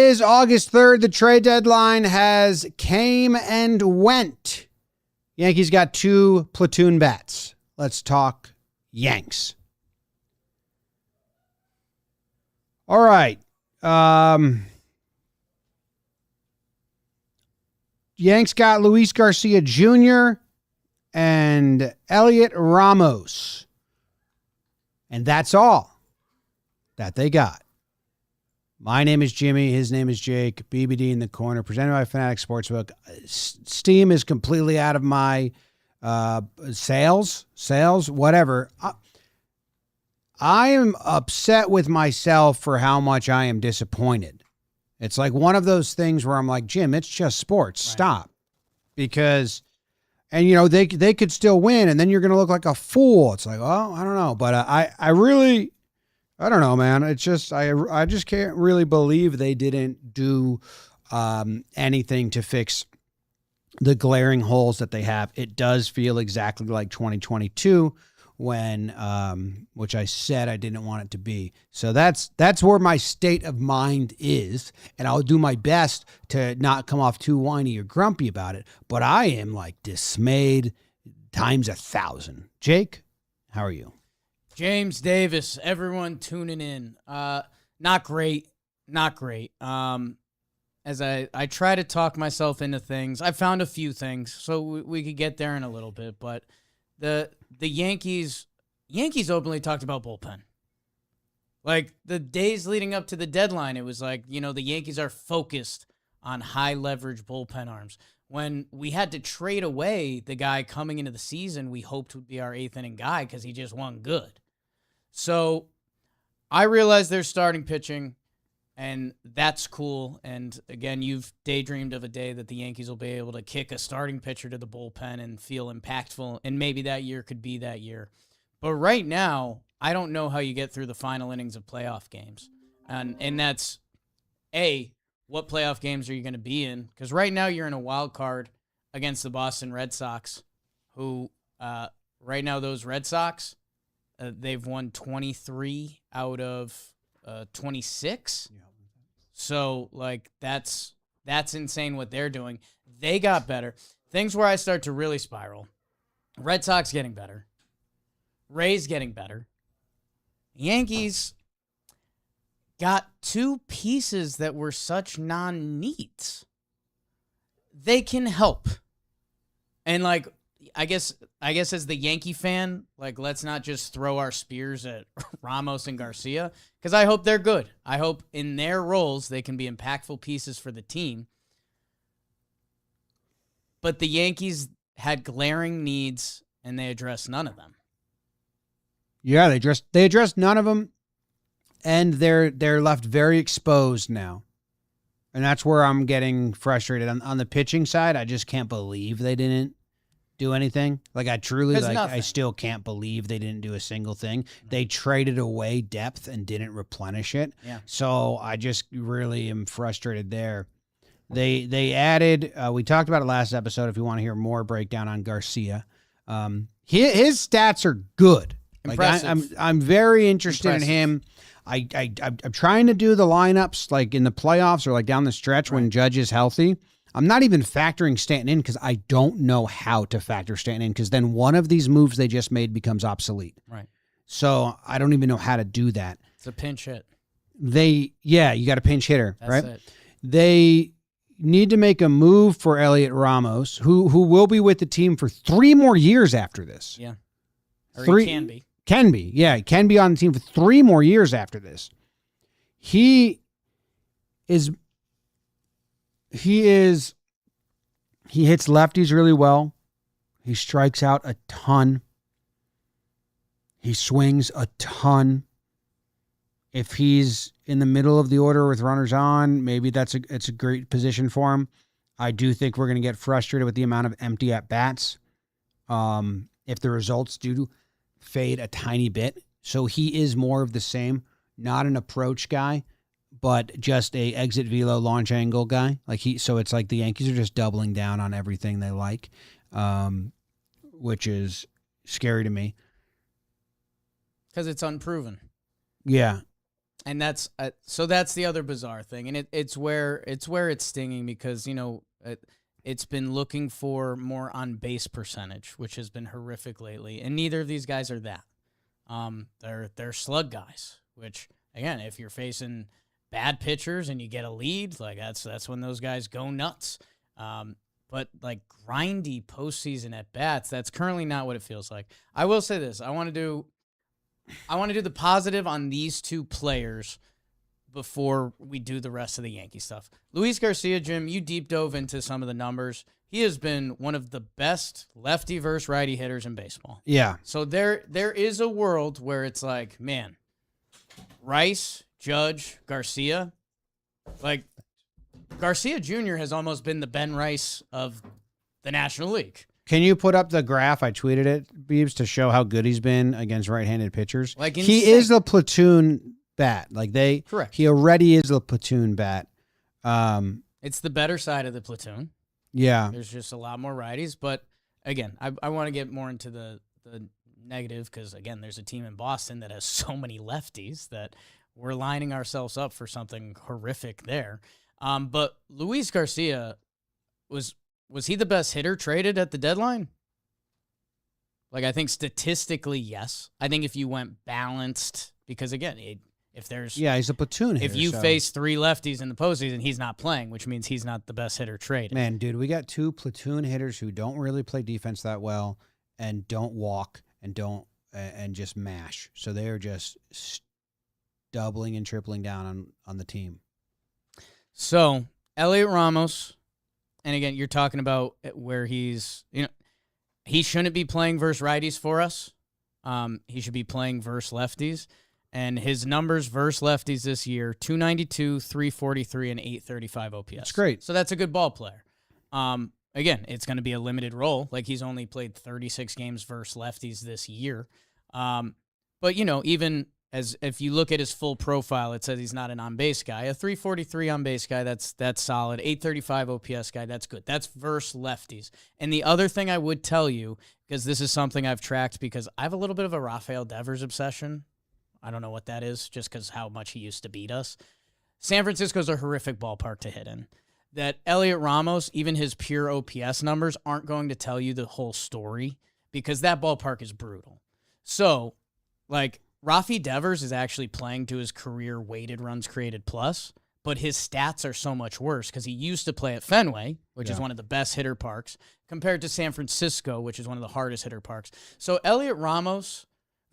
is August 3rd. The trade deadline has came and went. Yankees got 2 platoon bats. Let's talk Yanks. All right. Yanks got Luis Garcia Jr. and Heliot Ramos. And that's all that they got. My name is Jimmy. His name is Jake. BBD in the corner, presented by Fanatics Sportsbook. Steam is completely out of my sales, whatever. I am upset with myself for how much I am disappointed. It's like one of those things where I'm like, Jim, it's just sports. Right. Stop. Because, and you know, they could still win, and then you're going to look like a fool. It's like, well, I don't know. But I really, I don't know, man. It's just, I just can't really believe they didn't do anything to fix the glaring holes that they have. It does feel exactly like 2022 when, which I said I didn't want it to be. So that's where my state of mind is. And I'll do my best to not come off too whiny or grumpy about it. But I am like dismayed times 1,000. Jake, how are you? James Davis, everyone tuning in. Not great. As I try to talk myself into things, I found a few things, so we could get there in a little bit. But the Yankees openly talked about bullpen. Like the days leading up to the deadline, it was like, you know, the Yankees are focused on high leverage bullpen arms. When we had to trade away the guy coming into the season, we hoped would be our 8th inning guy because he just won good. So I realize they're starting pitching, and that's cool. And again, you've daydreamed of a day that the Yankees will be able to kick a starting pitcher to the bullpen and feel impactful, and maybe that year could be that year. But right now, I don't know how you get through the final innings of playoff games. And that's, A, what playoff games are you going to be in? Because right now you're in a wild card against the Boston Red Sox, who right now those Red Sox, they've won 23 out of 26. So, like, that's insane what they're doing. They got better. Things where I start to really spiral. Red Sox getting better. Rays getting better. Yankees got 2 pieces that were such non-needs. They can help. And, like, I guess as the Yankee fan, like, let's not just throw our spears at Ramos and Garcia, because I hope they're good. I hope in their roles they can be impactful pieces for the team. But the Yankees had glaring needs, and they addressed none of them. Yeah, they addressed none of them, and they're left very exposed now. And that's where I'm getting frustrated. On the pitching side, I just can't believe they didn't do anything. Like, I truly, like, I still can't believe they didn't do a single thing. They traded away depth and didn't replenish it. Yeah. So I just really am frustrated there. They added, we talked about it last episode, if you want to hear more breakdown on Garcia. His stats are good. Impressive. Like, I'm very interested in him. I'm trying to do the lineups like in the playoffs or like down the stretch when Judge is healthy. I'm not even factoring Stanton in because I don't know how to factor Stanton in, because then one of these moves they just made becomes obsolete. Right. So I don't even know how to do that. It's a pinch hit. You got a pinch hitter, That's right? It. They need to make a move for Heliot Ramos, who will be with the team for 3 more years after this. Yeah. Or he can be. Can be. Yeah, he can be on the team for 3 more years after this. He hits lefties really well. He strikes out a ton. He swings a ton. If he's in the middle of the order with runners on, maybe it's a great position for him. I do think we're going to get frustrated with the amount of empty at-bats if the results do fade a tiny bit. So he is more of the same, not an approach guy, but just a exit velo launch angle guy. So it's like the Yankees are just doubling down on everything they like, which is scary to me. Because it's unproven. Yeah. And that's that's the other bizarre thing, and it's where it's stinging because it's been looking for more on base percentage, which has been horrific lately, and neither of these guys are that. They're slug guys, which again, if you're facing bad pitchers and you get a lead, like that's when those guys go nuts. But like grindy postseason at bats, that's currently not what it feels like. I will say this: I want to do the positive on these two players before we do the rest of the Yankee stuff. Luis Garcia, Jim, you deep dove into some of the numbers. He has been one of the best lefty versus righty hitters in baseball. Yeah. So there is a world where it's like, man, Rice, Judge, Garcia, like Garcia Jr. has almost been the Ben Rice of the National League. Can you put up the graph? I tweeted it, Beebs, to show how good he's been against right-handed pitchers. Like he is the platoon bat. Correct. He already is the platoon bat. It's the better side of the platoon. Yeah. There's just a lot more righties. But again, I want to get more into the negative because, again, there's a team in Boston that has so many lefties that we're lining ourselves up for something horrific there. But Luis Garcia was he the best hitter traded at the deadline? Like, I think statistically, yes. I think if you went balanced, because again, if there's he's a platoon hitter. If you face three lefties in the postseason, he's not playing, which means he's not the best hitter traded. Man, dude, we got two platoon hitters who don't really play defense that well and don't walk and just mash. So they are just doubling and tripling down on the team. So Heliot Ramos, and again, you're talking about where he's, he shouldn't be playing versus righties for us. He should be playing versus lefties. And his numbers versus lefties this year, 292, 343, and 835 OPS. That's great. So that's a good ball player. Again, it's going to be a limited role. Like, he's only played 36 games versus lefties this year. But, even as if you look at his full profile, it says he's not an on-base guy. A 343 on-base guy, that's solid. 835 OPS guy, that's good. That's versus lefties. And the other thing I would tell you, because this is something I've tracked because I have a little bit of a Rafael Devers obsession. I don't know what that is, just because how much he used to beat us. San Francisco's a horrific ballpark to hit in. That Heliot Ramos, even his pure OPS numbers, aren't going to tell you the whole story because that ballpark is brutal. So, like, Rafi Devers is actually playing to his career weighted runs created plus, but his stats are so much worse because he used to play at Fenway, which is one of the best hitter parks, compared to San Francisco, which is one of the hardest hitter parks. So Heliot Ramos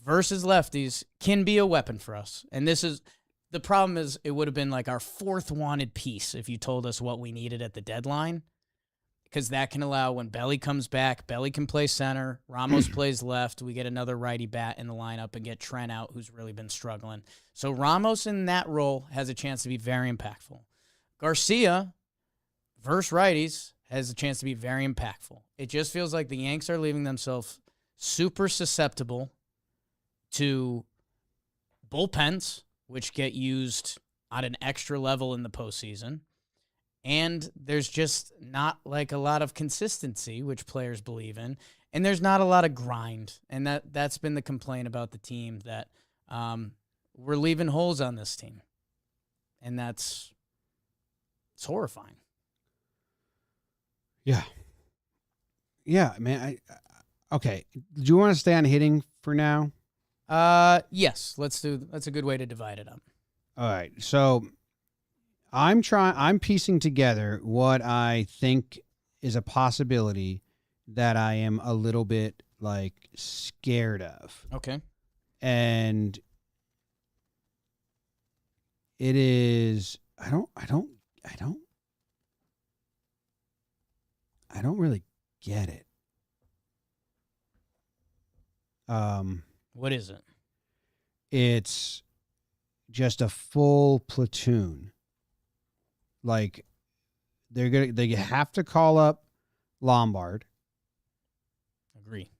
versus lefties can be a weapon for us. And the problem is it would have been like our fourth wanted piece if you told us what we needed at the deadline, because that can allow when Belly comes back, Belly can play center, Ramos plays left, we get another righty bat in the lineup and get Trent out, who's really been struggling. So Ramos in that role has a chance to be very impactful. Garcia versus righties has a chance to be very impactful. It just feels like the Yanks are leaving themselves super susceptible to bullpens, which get used on an extra level in the postseason. And there's just not like a lot of consistency, which players believe in. And there's not a lot of grind. And that's been the complaint about the team, that we're leaving holes on this team. And it's horrifying. Yeah. Yeah, man. Okay. Do you want to stay on hitting for now? Yes, that's a good way to divide it up. All right. So I'm piecing together what I think is a possibility that I am a little bit like scared of. Okay. And it is, I don't really get it. What is it? It's just a full platoon. Like, they have to call up Lombard. Agree.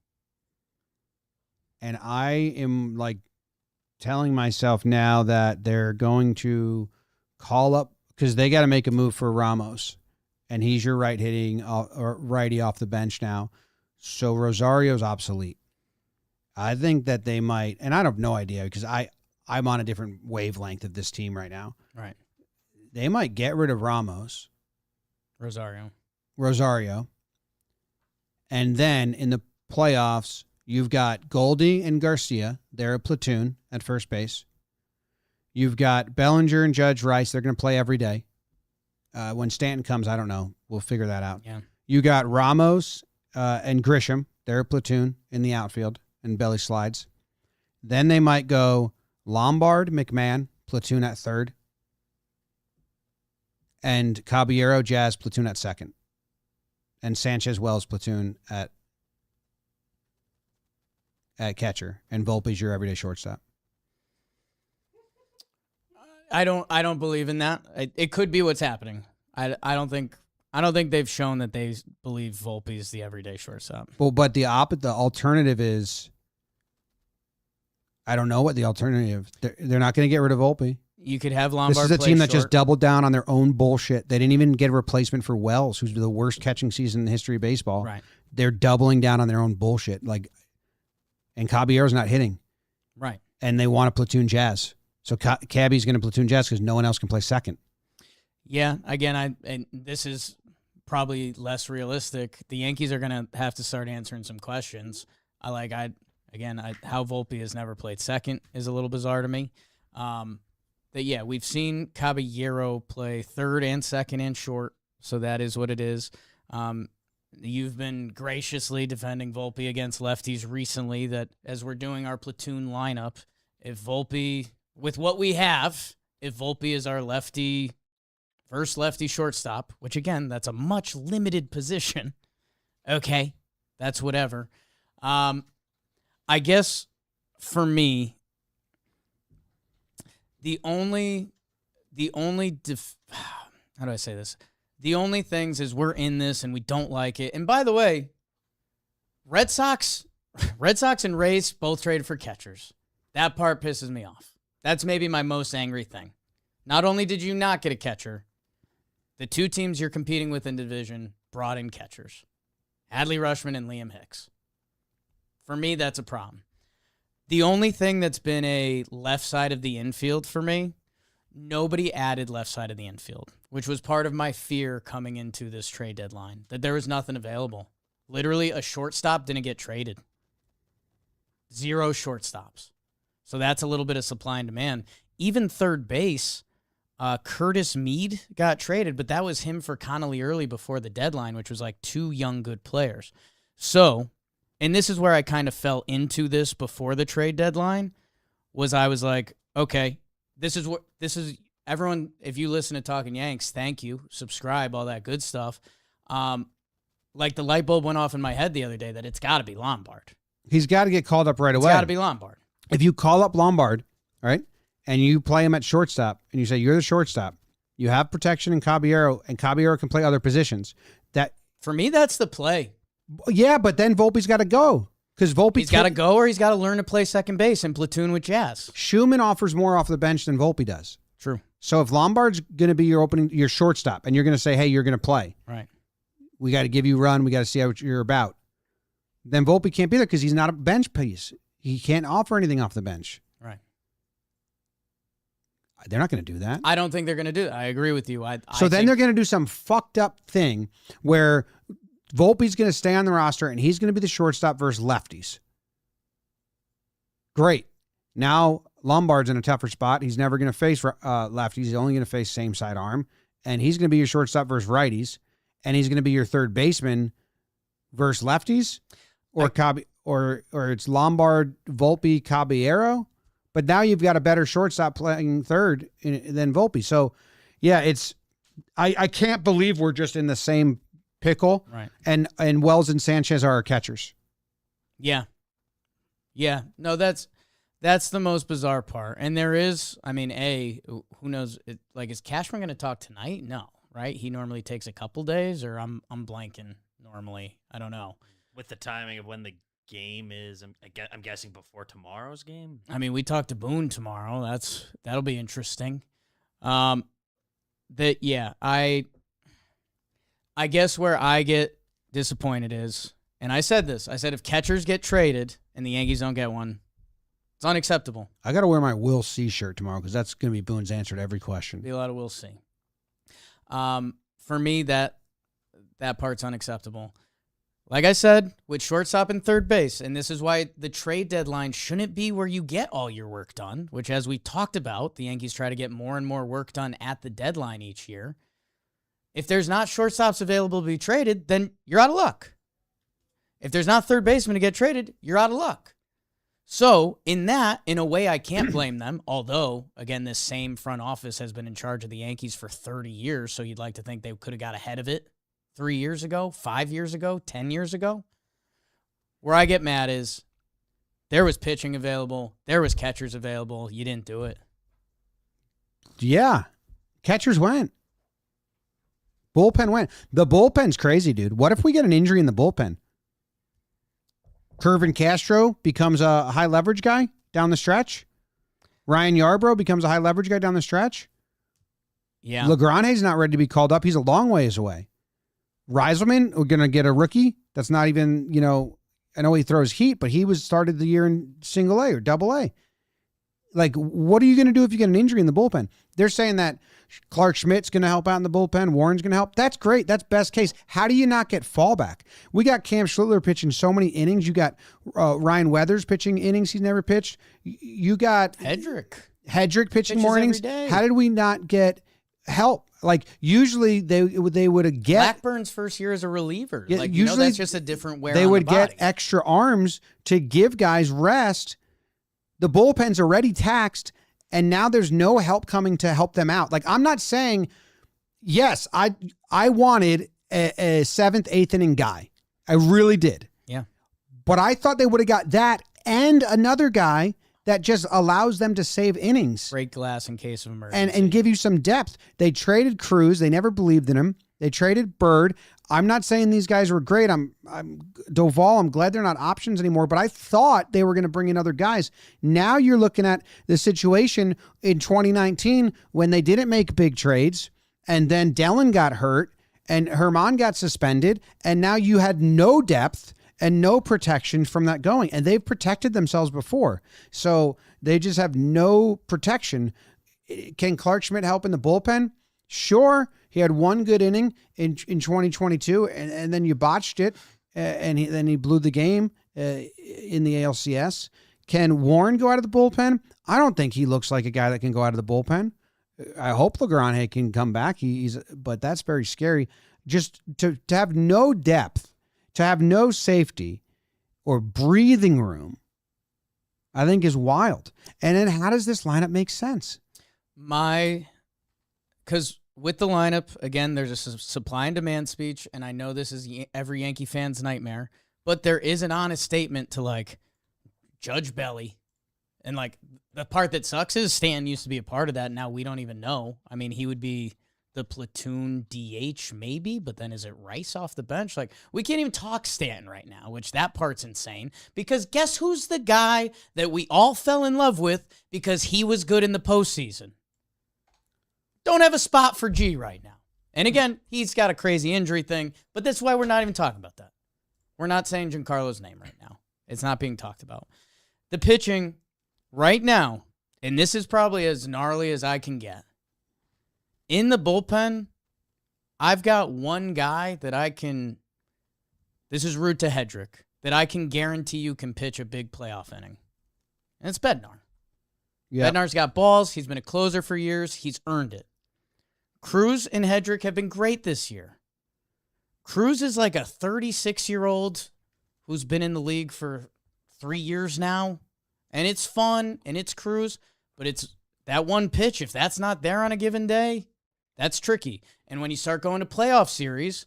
And I am like telling myself now that they're going to call up, because they got to make a move for Ramos, and he's your righty off the bench now. So Rosario's obsolete. I think that they might, and I have no idea because I I'm on a different wavelength of this team right now. Right. They might get rid of Ramos. Rosario. And then in the playoffs, you've got Goldie and Garcia. They're a platoon at first base. You've got Bellinger and Judge Rice. They're going to play every day. When Stanton comes, I don't know. We'll figure that out. Yeah. You got Ramos and Grisham. They're a platoon in the outfield and belly slides. Then they might go Lombard, McMahon, platoon at third. And Caballero, Jazz, platoon at second. And Sanchez, Wells, platoon at catcher. And Volpe's your everyday shortstop. I don't believe in that. It could be what's happening. I don't think they've shown that they believe Volpe is the everyday shortstop. Well, but the alternative is, I don't know what the alternative. They're not going to get rid of Volpe. You could have Lombard. This is a play team that short. just doubled down on their own bullshit. They didn't even get a replacement for Wells, who's the worst catching season in the history of baseball. Right. They're doubling down on their own bullshit. And Caballero's not hitting. Right. And they want to platoon Jazz. So Cabby's going to platoon Jazz because no one else can play second. Yeah. Again, and this is probably less realistic. The Yankees are going to have to start answering some questions. How Volpe has never played second is a little bizarre to me. We've seen Caballero play third and second and short, so that is what it is. You've been graciously defending Volpe against lefties recently, that as we're doing our platoon lineup, if Volpe is our first lefty shortstop, which again, that's a much limited position. Okay, that's whatever. I guess for me, the only things is we're in this and we don't like it. And by the way, Red Sox and Rays both traded for catchers. That part pisses me off. That's maybe my most angry thing. Not only did you not get a catcher, the two teams you're competing with in division brought in catchers. Adley Rutschman and Liam Hicks. For me, that's a problem. The only thing that's been a left side of the infield for me, nobody added left side of the infield, which was part of my fear coming into this trade deadline, that there was nothing available. Literally, a shortstop didn't get traded. 0 shortstops. So that's a little bit of supply and demand. Even third base, Curtis Mead got traded, but that was him for Connolly early before the deadline, which was like 2 young, good players. So, and this is where I kind of fell into this before the trade deadline, was I was like, okay, this is everyone, if you listen to Talkin' Yanks, thank you, subscribe, all that good stuff. Like the light bulb went off in my head the other day that it's got to be Lombard. He's got to get called up right away. It's got to be Lombard. If you call up Lombard, all right, and you play him at shortstop, and you say, you're the shortstop, you have protection in Caballero, and Caballero can play other positions. For me, that's the play. Yeah, but then Volpe's got to go. Because He's got to go, or he's got to learn to play second base and platoon with Jazz. Schumann offers more off the bench than Volpe does. True. So if Lombard's going to be your shortstop, and you're going to say, hey, you're going to play. Right. We got to give you a run. We got to see what you're about. Then Volpe can't be there because he's not a bench piece. He can't offer anything off the bench. Right. They're not going to do that. I don't think they're going to do that. I agree with you. Then they're going to do some fucked up thing where Volpe's going to stay on the roster and he's going to be the shortstop versus lefties. Great. Now Lombard's in a tougher spot. He's never going to face lefties. He's only going to face same side arm. And he's going to be your shortstop versus righties. And he's going to be your third baseman versus lefties. Or it's Lombard, Volpe, Caballero. But now you've got a better shortstop playing third than Volpe. So, yeah, I can't believe we're just in the same pickle. Right. And Wells and Sanchez are our catchers. Yeah. Yeah. No, that's the most bizarre part. And there is, who knows? Is Cashman going to talk tonight? No, right? He normally takes a couple days, or I'm blanking normally. I don't know. With the timing of when the game is, I'm guessing before tomorrow's game. We talk to Boone tomorrow. That'll be interesting. I guess where I get disappointed is, and I said this, if catchers get traded and the Yankees don't get one, It's unacceptable. I got to wear my Will C shirt tomorrow because that's going to be Boone's answer to every question. Be a lot of we'll see. For me, that part's unacceptable. Like I said, with shortstop and third base, and this is why the trade deadline shouldn't be where you get all your work done, which, as we talked about, the Yankees try to get more and more work done at the deadline each year. If there's not shortstops available to be traded, then you're out of luck. If there's not third baseman to get traded, you're out of luck. So, in a way, I can't blame them, although, again, this same front office has been in charge of the Yankees for 30 years, so you'd like to think they could have got ahead of it 3 years ago, 5 years ago, 10 years ago. Where I get mad is there was pitching available, there was catchers available, you didn't do it. Yeah. Catchers went. Bullpen went. The bullpen's crazy, dude. What if we get an injury in the bullpen? Curvin Castro becomes a high leverage guy down the stretch. Ryan Yarbrough becomes a high leverage guy down the stretch. Yeah. LeGrande's not ready to be called up. He's a long ways away. Reiselman, we're going to get a rookie. That's not even, I know he throws heat, but he started the year in single A or double A. Like, what are you going to do if you get an injury in the bullpen? They're saying that Clark Schmidt's going to help out in the bullpen. Warren's going to help. That's great. That's best case. How do you not get fallback? We got Cam Schlittler pitching so many innings. You got Ryan Weathers pitching innings he's never pitched. You got Hedrick pitching pitches more innings. every day. How did we not get help? Like, usually they would have get Blackburn's first year as a reliever. Yeah, Like, usually that's just a different wear they on would the body. get extra arms to give guys rest. The bullpen's already taxed, and now there's no help coming to help them out. Like, I'm not saying, yes, I wanted a seventh, eighth inning guy. I really did. Yeah. But I thought they would have got that and another guy that just allows them to save innings. Break glass in case of emergency. And give you some depth. They traded Cruz. They never believed in him. They traded Bird. I'm not saying these guys were great. I'm Doval. I'm glad they're not options anymore, but I thought they were going to bring in other guys. Now you're looking at the situation in 2019 when they didn't make big trades, and then Dellin got hurt and Herman got suspended, and now you had no depth and no protection from that going. And they've protected themselves before. So they just have no protection. Can Clark Schmidt help in the bullpen? Sure. He had one good inning in 2022, and then you botched it, and then he blew the game in the ALCS. Can Warren go out of the bullpen? I don't think he looks like a guy that can go out of the bullpen. I hope LeGrand can come back. But that's very scary. Just to have no depth, to have no safety or breathing room, I think is wild. And then how does this lineup make sense? Because with the lineup, again, there's a supply and demand speech, and I know this is every Yankee fan's nightmare, but there is an honest statement to, like, Judge Belly. And, like, the part that sucks is Stan used to be a part of that. Now we don't even know. I mean, he would be the platoon DH maybe, but then is it Rice off the bench? Like, we can't even talk Stanton right now, which that part's insane, because guess who's the guy that we all fell in love with because he was good in the postseason? Don't have a spot for G right now. And again, he's got a crazy injury thing, but that's why we're not even talking about that. We're not saying Giancarlo's name right now. It's not being talked about. The pitching right now, and this is probably as gnarly as I can get. In the bullpen, I've got one guy that this is rude to Hedrick, that I can guarantee you can pitch a big playoff inning. And it's Bednar. Yep. Bednar's got balls. He's been a closer for years. He's earned it. Cruz and Hedrick have been great this year. Cruz is like a 36-year-old who's been in the league for 3 years now. And it's fun, and it's Cruz, but it's that one pitch. If that's not there on a given day, that's tricky. And when you start going to playoff series,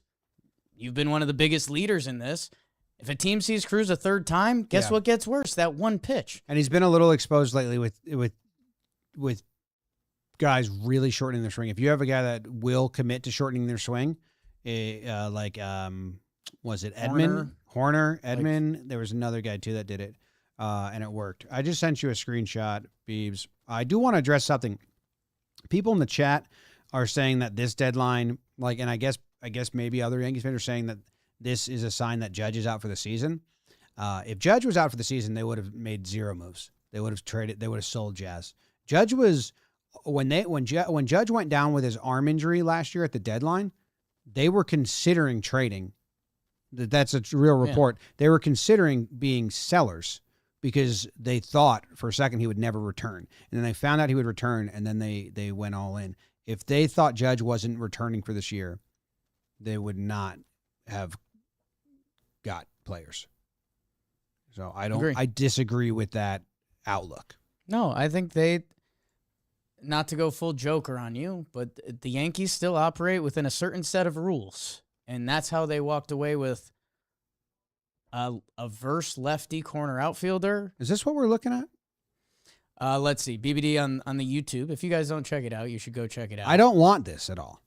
you've been one of the biggest leaders in this. If a team sees Cruz a third time, guess what gets worse? That one pitch. And he's been a little exposed lately with guys really shortening their swing. If you have a guy that will commit to shortening their swing, was it Edmund? Horner, Edmund. There was another guy too that did it, and it worked. I just sent you a screenshot, Beebs. I do want to address something. People in the chat are saying that this deadline, and I guess maybe other Yankees fans are saying that this is a sign that Judge is out for the season. If Judge was out for the season, they would have made zero moves. They would have traded. They would have sold Jazz. Judge was when Judge went down with his arm injury last year at the deadline. They were considering trading. That's a real report. Yeah. They were considering being sellers because they thought for a second he would never return. And then they found out he would return, and then they went all in. If they thought Judge wasn't returning for this year, they would not have got players. So I disagree with that outlook. No, I think not to go full Joker on you, but the Yankees still operate within a certain set of rules. And that's how they walked away with a verse lefty corner outfielder. Is this what we're looking at? Let's see. BBD on the YouTube. If you guys don't check it out, you should go check it out. I don't want this at all.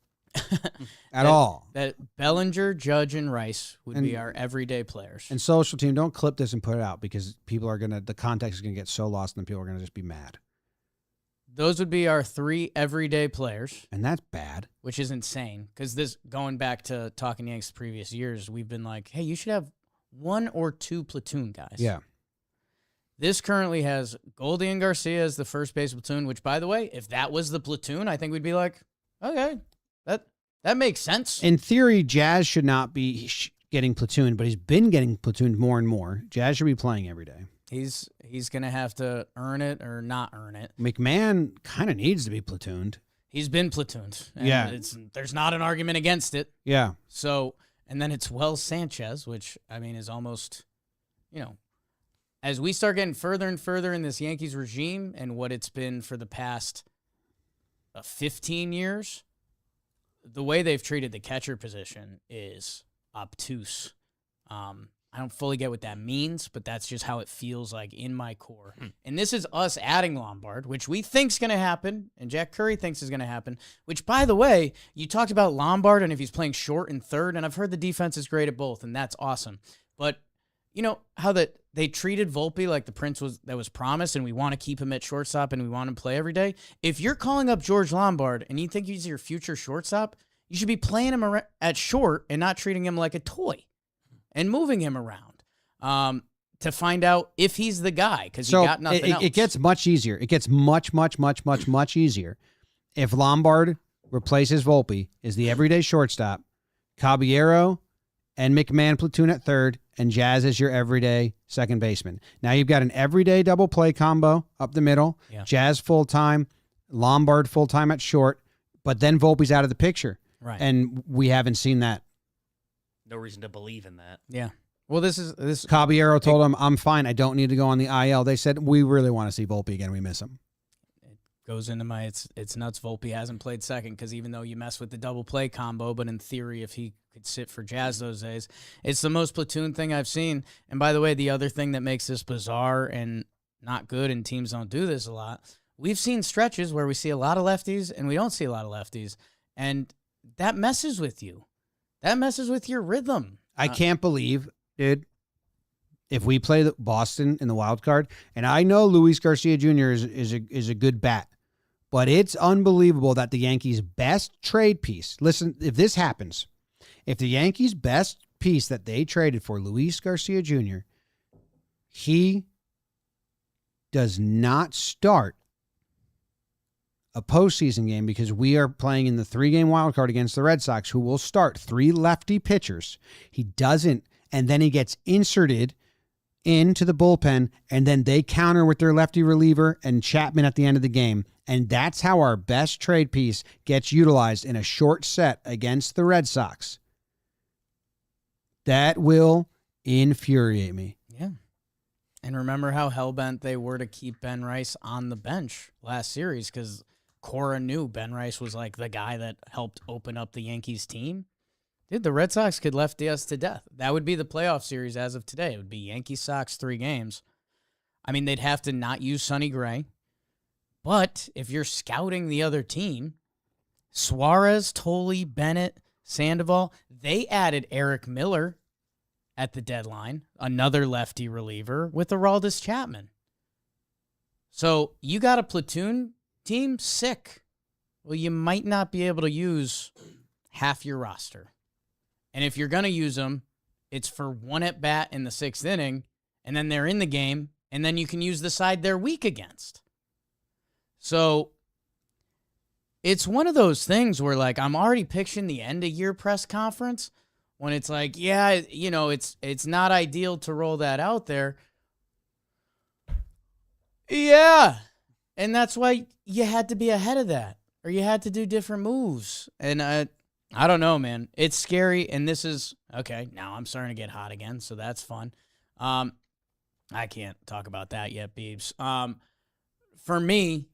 All. That Bellinger, Judge, and Rice would be our everyday players. And social team, don't clip this and put it out because the context is going to get so lost and people are going to just be mad. Those would be our 3 everyday players. And that's bad. Which is insane because this, going back to Talkin Yanks previous years, we've been like, hey, you should have 1 or 2 platoon guys. Yeah. This currently has Goldie and Garcia as the first base platoon, which, by the way, if that was the platoon, I think we'd be like, okay, that makes sense. In theory, Jazz should not be getting platooned, but he's been getting platooned more and more. Jazz should be playing every day. He's going to have to earn it or not earn it. McMahon kind of needs to be platooned. He's been platooned. And yeah. There's not an argument against it. Yeah. So, and then it's Wells Sanchez, which, I mean, is almost, as we start getting further and further in this Yankees regime and what it's been for the past 15 years, the way they've treated the catcher position is obtuse. I don't fully get what that means, but that's just how it feels like in my core. And this is us adding Lombard, which we think's going to happen, and Jack Curry thinks is going to happen, which, by the way, you talked about Lombard and if he's playing short and third, and I've heard the defense is great at both, and that's awesome. But you know how they treated Volpe like the prince that was promised, and we want to keep him at shortstop and we want him to play every day? If you're calling up George Lombard and you think he's your future shortstop, you should be playing him at short and not treating him like a toy and moving him around to find out if he's the guy, because you got nothing else. It gets much easier. It gets much, much, much, much, much easier if Lombard replaces Volpe as the everyday shortstop, Caballero and McMahon platoon at third, and Jazz is your everyday second baseman. Now you've got an everyday double play combo up the middle, Jazz full-time, Lombard full-time at short, but then Volpe's out of the picture. Right. And we haven't seen that. No reason to believe in that. Yeah. Well, this Caballero told him, I'm fine. I don't need to go on the IL. They said, we really want to see Volpe again. We miss him. It goes into my, it's nuts. Volpe hasn't played second because even though you mess with the double play combo, but in theory, if he could sit for Jazz those days, it's the most platoon thing I've seen. And by the way, the other thing that makes this bizarre and not good, and teams don't do this a lot, we've seen stretches where we see a lot of lefties and we don't see a lot of lefties. And that messes with you. That messes with your rhythm. I can't believe, dude, if we play Boston in the wild card, and I know Luis Garcia Jr. is a good bat, but it's unbelievable that the Yankees' best trade piece, listen, if this happens, if the Yankees' best piece that they traded for Luis Garcia Jr., he does not start a postseason game because we are playing in the 3-game wild card against the Red Sox, who will start 3 lefty pitchers. He doesn't, and then he gets inserted into the bullpen, and then they counter with their lefty reliever and Chapman at the end of the game. And that's how our best trade piece gets utilized in a short set against the Red Sox. That will infuriate me. Yeah. And remember how hellbent they were to keep Ben Rice on the bench last series because Cora knew Ben Rice was like the guy that helped open up the Yankees team. Dude, the Red Sox could lefty us to death. That would be the playoff series as of today. It would be Yankees-Sox 3 games. I mean, they'd have to not use Sonny Gray. But if you're scouting the other team, Suarez, Tolley, Bennett, Sandoval, they added Eric Miller at the deadline, another lefty reliever, with Aroldis Chapman. So you got a platoon team sick. Well, you might not be able to use half your roster. And if you're going to use them, it's for 1 at-bat in the 6th inning, and then they're in the game, And then you can use the side they're weak against. So it's one of those things where, like, I'm already picturing the end of year press conference when it's like, yeah, you know, it's not ideal to roll that out there. Yeah. And that's why you had to be ahead of that, or you had to do different moves. And I don't know, man. It's scary. And this is, okay, now I'm starting to get hot again, so that's fun. I can't talk about that yet, Beebs. For me,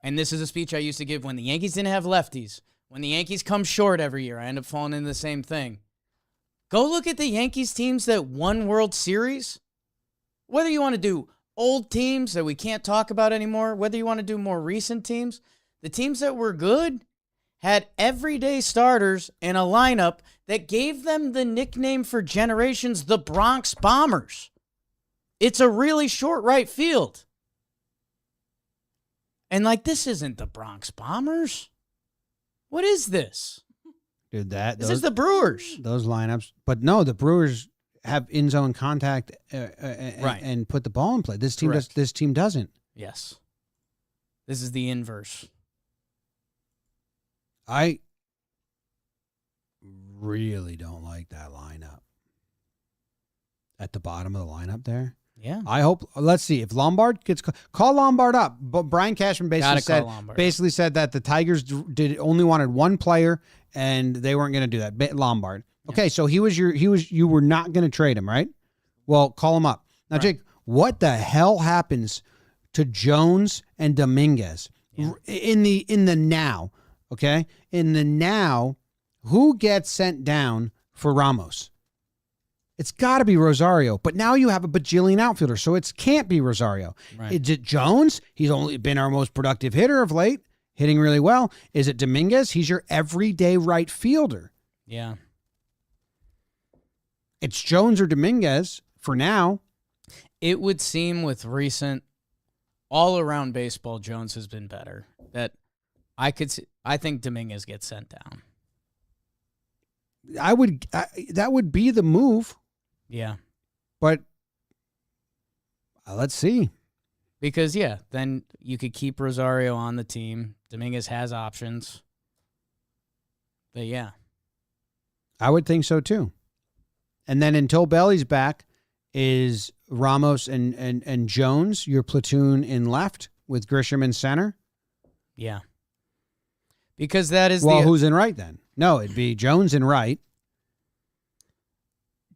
and this is a speech I used to give when the Yankees didn't have lefties. When the Yankees come short every year, I end up falling into the same thing. Go look at the Yankees teams that won World Series. Whether you want to do old teams that we can't talk about anymore, whether you want to do more recent teams, the teams that were good had everyday starters in a lineup that gave them the nickname for generations, the Bronx Bombers. It's a really short right field. And, like, this isn't the Bronx Bombers. What is this? Dude, This is the Brewers. Those lineups. But no, the Brewers have in-zone contact Right. and put the ball in play. This team Correct. This team doesn't. Yes. This is the inverse. I really don't like that lineup. At the bottom of the lineup there. Yeah. I hope. Let's see if Lombard gets call Lombard up. But Brian Cashman basically said that the Tigers only wanted one player and they weren't going to do that. Lombard. Okay, so you were not going to trade him, right? Well, call him up now, right. Jake. What the hell happens to Jones and Dominguez in the now? Okay, in the now, who gets sent down for Ramos? It's got to be Rosario, but now you have a bajillion outfielders, so it can't be Rosario. Right. Is it Jones? He's only been our most productive hitter of late, hitting really well. Is it Dominguez? He's your everyday right fielder. Yeah. It's Jones or Dominguez for now. It would seem with recent all-around baseball, Jones has been better. That I think Dominguez gets sent down. That would be the move. Yeah. But let's see. Because, then you could keep Rosario on the team. Dominguez has options. But, yeah. I would think so, too. And then until Belly's back is Ramos and Jones, your platoon in left with Grisham in center. Yeah. Because that is who's in right then? No, it'd be Jones in right.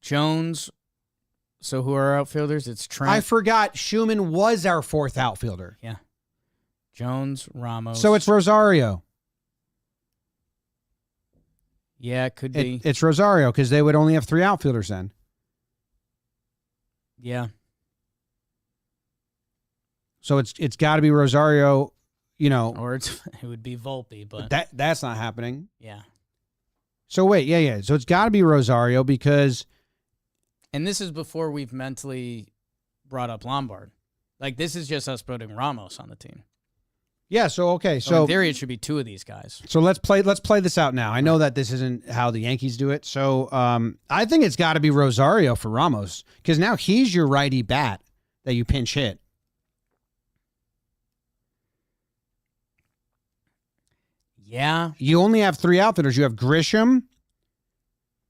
Jones. So who are our outfielders? It's Trent. I forgot Schumann was our fourth outfielder. Yeah. Jones, Ramos. So it's Rosario. Yeah, it could be. It's Rosario because they would only have three outfielders then. Yeah. So it's got to be Rosario, Or it would be Volpe, but that's not happening. Yeah. So wait, yeah. So it's got to be Rosario because. And this is before we've mentally brought up Lombard. Like, this is just us putting Ramos on the team. Yeah, so okay. So in theory, it should be two of these guys. So let's play this out now. I know that this isn't how the Yankees do it. So I think it's got to be Rosario for Ramos because now he's your righty bat that you pinch hit. Yeah. You only have three outfielders. You have Grisham.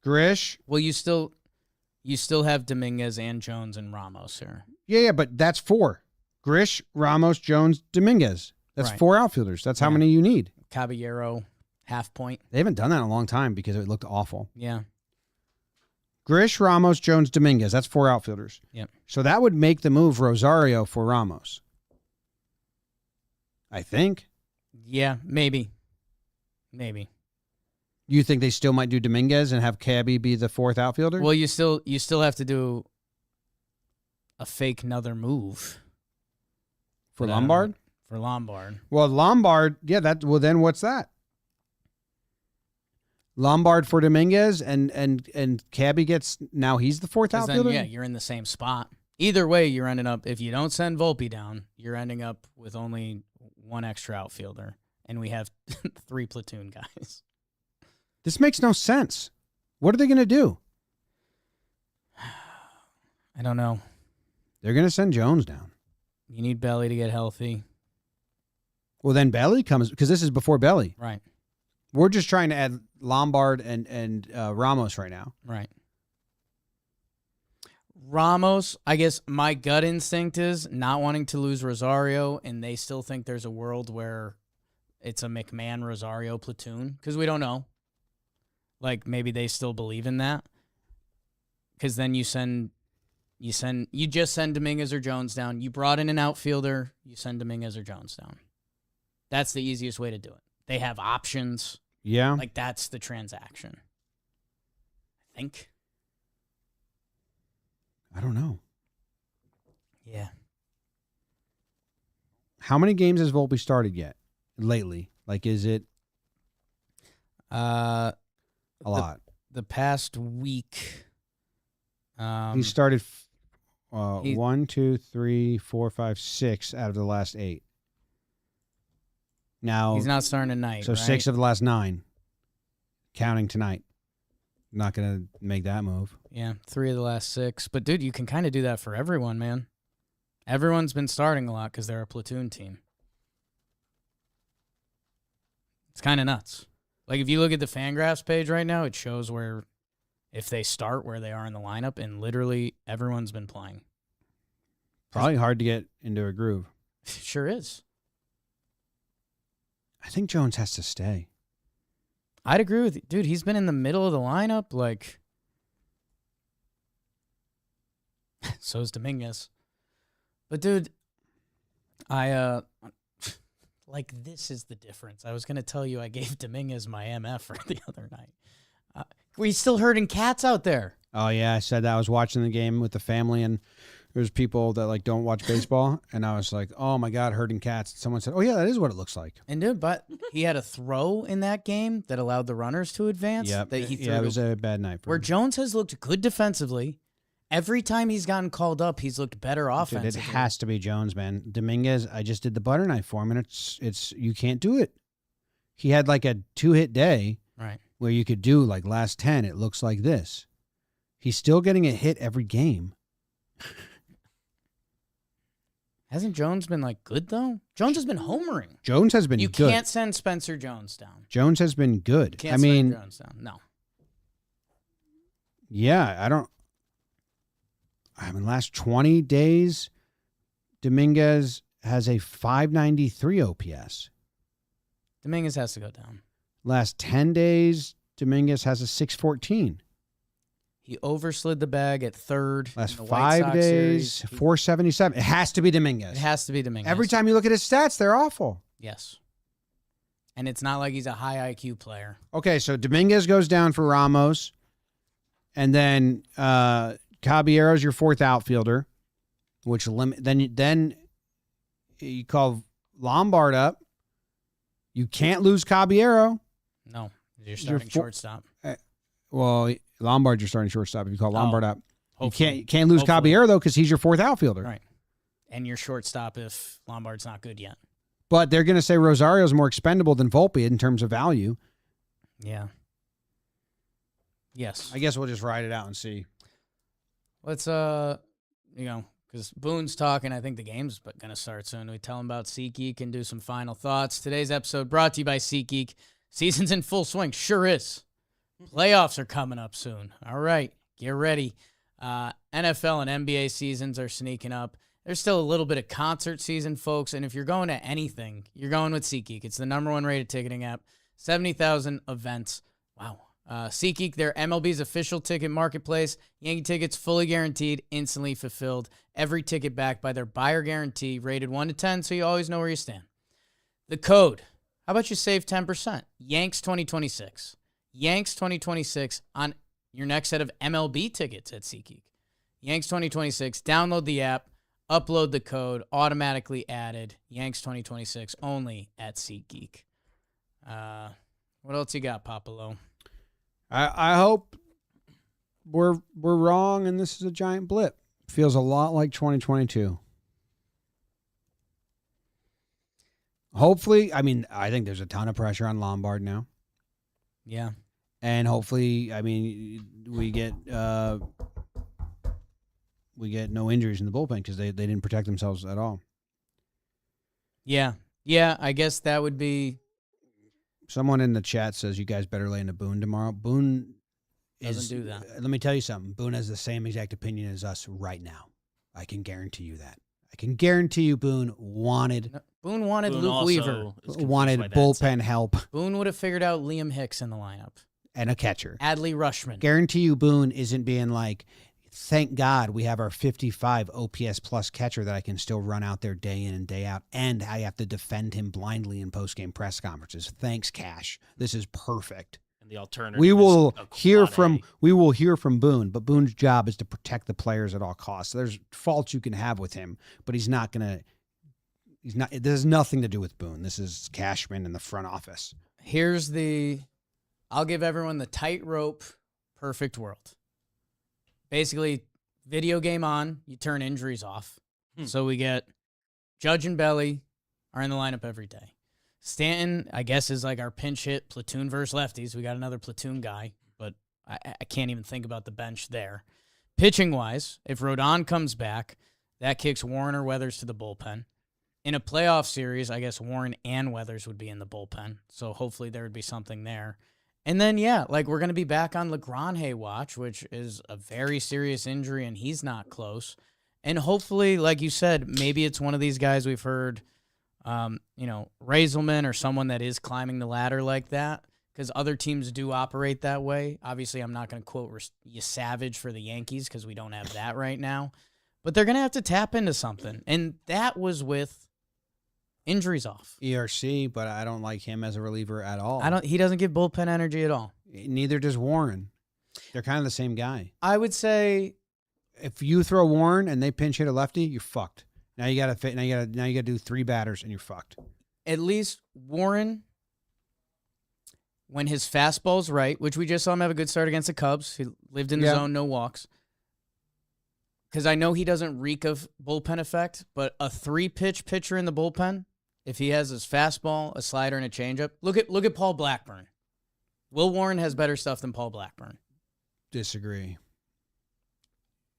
Well, you still have Dominguez and Jones and Ramos here. Yeah, but that's four. Grish, Ramos, Jones, Dominguez. That's right. Four outfielders. That's how many you need. Caballero, half point. They haven't done that in a long time because it looked awful. Yeah. Grish, Ramos, Jones, Dominguez. That's four outfielders. Yep. So that would make the move Rosario for Ramos. I think. Yeah, maybe. You think they still might do Dominguez and have Cabby be the fourth outfielder? Well, you still have to do a fake another move. For Lombard? For Lombard. Well, Lombard, yeah, then what's that? Lombard for Dominguez and Cabby gets, now he's the fourth outfielder? Then, you're in the same spot. Either way, you're ending up, if you don't send Volpe down, you're ending up with only one extra outfielder. And we have three platoon guys. This makes no sense. What are they going to do? I don't know. They're going to send Jones down. You need Belly to get healthy. Well, then Belly comes, because this is before Belly. Right. We're just trying to add Lombard and Ramos right now. Right. Ramos, I guess my gut instinct is not wanting to lose Rosario, and they still think there's a world where it's a McMahon-Rosario platoon, because we don't know. Like, maybe they still believe in that. Because then you just send Dominguez or Jones down. You brought in an outfielder, you send Dominguez or Jones down. That's the easiest way to do it. They have options. Yeah. Like, that's the transaction. I think. I don't know. Yeah. How many games has Volpe started yet lately? Like, is it a lot? The past week. He started 1, 2, 3, 4, 5, 6 out of the last 8. Now he's not starting tonight. So right? 6 of the last 9, counting tonight. Not going to make that move. Yeah, 3 of the last 6. But, dude, you can kind of do that for everyone, man. Everyone's been starting a lot because they're a platoon team. It's kind of nuts. Like, if you look at the Fangraphs page right now, it shows where, if they start, where they are in the lineup, and literally everyone's been playing. Probably hard to get into a groove. Sure is. I think Jones has to stay. I'd agree with you. Dude, he's been in the middle of the lineup. Like, so's Dominguez. But, dude, I, like, this is the difference. I was going to tell you I gave Dominguez my MF the other night. We still herding cats out there. Oh, yeah, I said that. I was watching the game with the family, and there's people that, like, don't watch baseball, and I was like, oh, my God, herding cats. Someone said, oh, yeah, that is what it looks like. And, dude, but he had a throw in that game that allowed the runners to advance. Yeah, it was a bad night for where him. Jones has looked good defensively. Every time he's gotten called up, he's looked better offensively. Dude, it has to be Jones, man. Dominguez, I just did the butter knife for him, and it's you can't do it. He had like a 2-hit day, right, where you could do like last 10. It looks like this. He's still getting a hit every game. Hasn't Jones been like good though? Jones has been homering. Jones has been you good. You can't send Spencer Jones down. Jones has been good. You can't send Jones down. No. Yeah, last 20 days, Dominguez has a 593 OPS. Dominguez has to go down. Last 10 days, Dominguez has a 614. He overslid the bag at third. Last 5 days, 477. It has to be Dominguez. It has to be Dominguez. Every time you look at his stats, they're awful. Yes. And it's not like he's a high IQ player. Okay, so Dominguez goes down for Ramos, and then Caballero's your 4th outfielder, which then you call Lombard up. You can't lose Caballero. No, you're starting shortstop. Well, Lombard's your starting shortstop. If you call Lombard up, hopefully. you can't lose Caballero though because he's your 4th outfielder. Right, and your shortstop if Lombard's not good yet. But they're going to say Rosario's more expendable than Volpe in terms of value. Yeah. Yes. I guess we'll just ride it out and see. Let's, because Boone's talking, I think the game's going to start soon. We tell him about SeatGeek and do some final thoughts. Today's episode brought to you by SeatGeek. Season's in full swing. Sure is. Playoffs are coming up soon. All right. Get ready. NFL and NBA seasons are sneaking up. There's still a little bit of concert season, folks. And if you're going to anything, you're going with SeatGeek. It's the #1 rated ticketing app. 70,000 events. Wow. SeatGeek, their MLB's official ticket marketplace. Yankee tickets fully guaranteed, instantly fulfilled. Every ticket backed by their buyer guarantee, rated 1 to 10, so you always know where you stand. The code. How about you save 10%? Yanks 2026. Yanks 2026 on your next set of MLB tickets at SeatGeek. Yanks 2026. Download the app. Upload the code. Automatically added. Yanks 2026 only at SeatGeek. What else you got, Papalo? I hope we're wrong and this is a giant blip. Feels a lot like 2022. Hopefully, I think there's a ton of pressure on Lombard now. Yeah. And hopefully, we get we get no injuries in the bullpen because they didn't protect themselves at all. Yeah, I guess that would be. Someone in the chat says you guys better lay into Boone tomorrow. Boone Doesn't do that. Let me tell you something. Boone has the same exact opinion as us right now. I can guarantee you that. I can guarantee you Boone wanted Boone wanted Boone Luke also Weaver. is confused wanted by that bullpen statement. help Boone would have figured out Liam Hicks in the lineup. and a catcher. Adley Rushman. Guarantee you Boone isn't being like, thank God we have our 55 OPS plus catcher that I can still run out there day in and day out, and I have to defend him blindly in post-game press conferences. Thanks, Cash. This is perfect. And the alternative We will is a hear quad from A. Boone, but Boone's job is to protect the players at all costs. There's faults you can have with him, but he's not. There's nothing to do with Boone. This is Cashman in the front office. I'll give everyone the tightrope perfect world. Basically, video game on, you turn injuries off. So we get Judge and Belly are in the lineup every day. Stanton, I guess, is like our pinch hit platoon versus lefties. We got another platoon guy, but I can't even think about the bench there. Pitching-wise, if Rodon comes back, that kicks Warren or Weathers to the bullpen. In a playoff series, I guess Warren and Weathers would be in the bullpen, so hopefully there would be something there. And then, we're going to be back on LaGrange watch, which is a very serious injury, and he's not close. And hopefully, like you said, maybe it's one of these guys we've heard, Raiselman or someone that is climbing the ladder like that, because other teams do operate that way. Obviously, I'm not going to quote Savage for the Yankees because we don't have that right now. But they're going to have to tap into something, and that was with injuries off. ERC, but I don't like him as a reliever at all. He doesn't give bullpen energy at all. Neither does Warren. They're kind of the same guy. I would say If you throw Warren and they pinch hit a lefty, you're fucked. Now you got to do 3 batters and you're fucked. at least Warren, when his fastball's right, which we just saw him have a good start against the Cubs. He lived in the zone, no walks. Because I know he doesn't reek of bullpen effect, but a 3-pitch pitcher in the bullpen, if he has his fastball, a slider, and a changeup, look at Paul Blackburn. Will Warren has better stuff than Paul Blackburn. Disagree.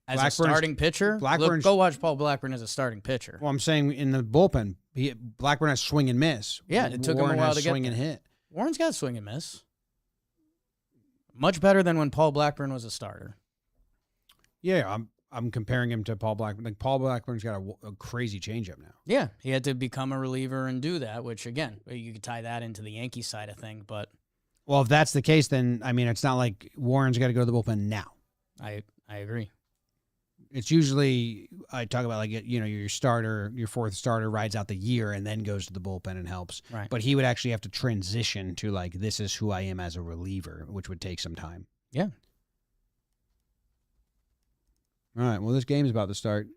As a starting pitcher, go watch Paul Blackburn as a starting pitcher. Well, I'm saying in the bullpen, Blackburn has swing and miss. Yeah, it took him a while to get swing and hit. Warren's got swing and miss. Much better than when Paul Blackburn was a starter. Yeah, I'm comparing him to Paul Blackburn. Like Paul Blackburn's got a crazy changeup now. Yeah, he had to become a reliever and do that, which, again, you could tie that into the Yankee side of thing. But well, if that's the case, then, I mean, it's not like Warren's got to go to the bullpen now. I agree. It's usually, I talk about, like, your starter, your fourth starter rides out the year and then goes to the bullpen and helps. Right. But he would actually have to transition to, like, this is who I am as a reliever, which would take some time. Yeah. All right, well, this game's about to start.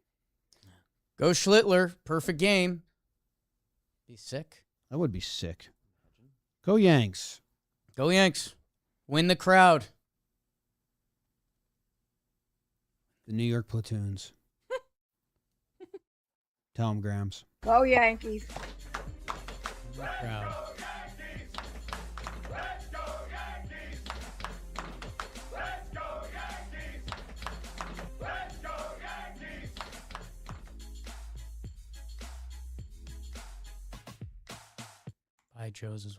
Go Schlittler. Perfect game. Be sick. That would be sick. Go Yanks. Go Yanks. Win the crowd. The New York Platoons. Tell them, Grams. Go Yankees. Win the crowd. By Joe's as well.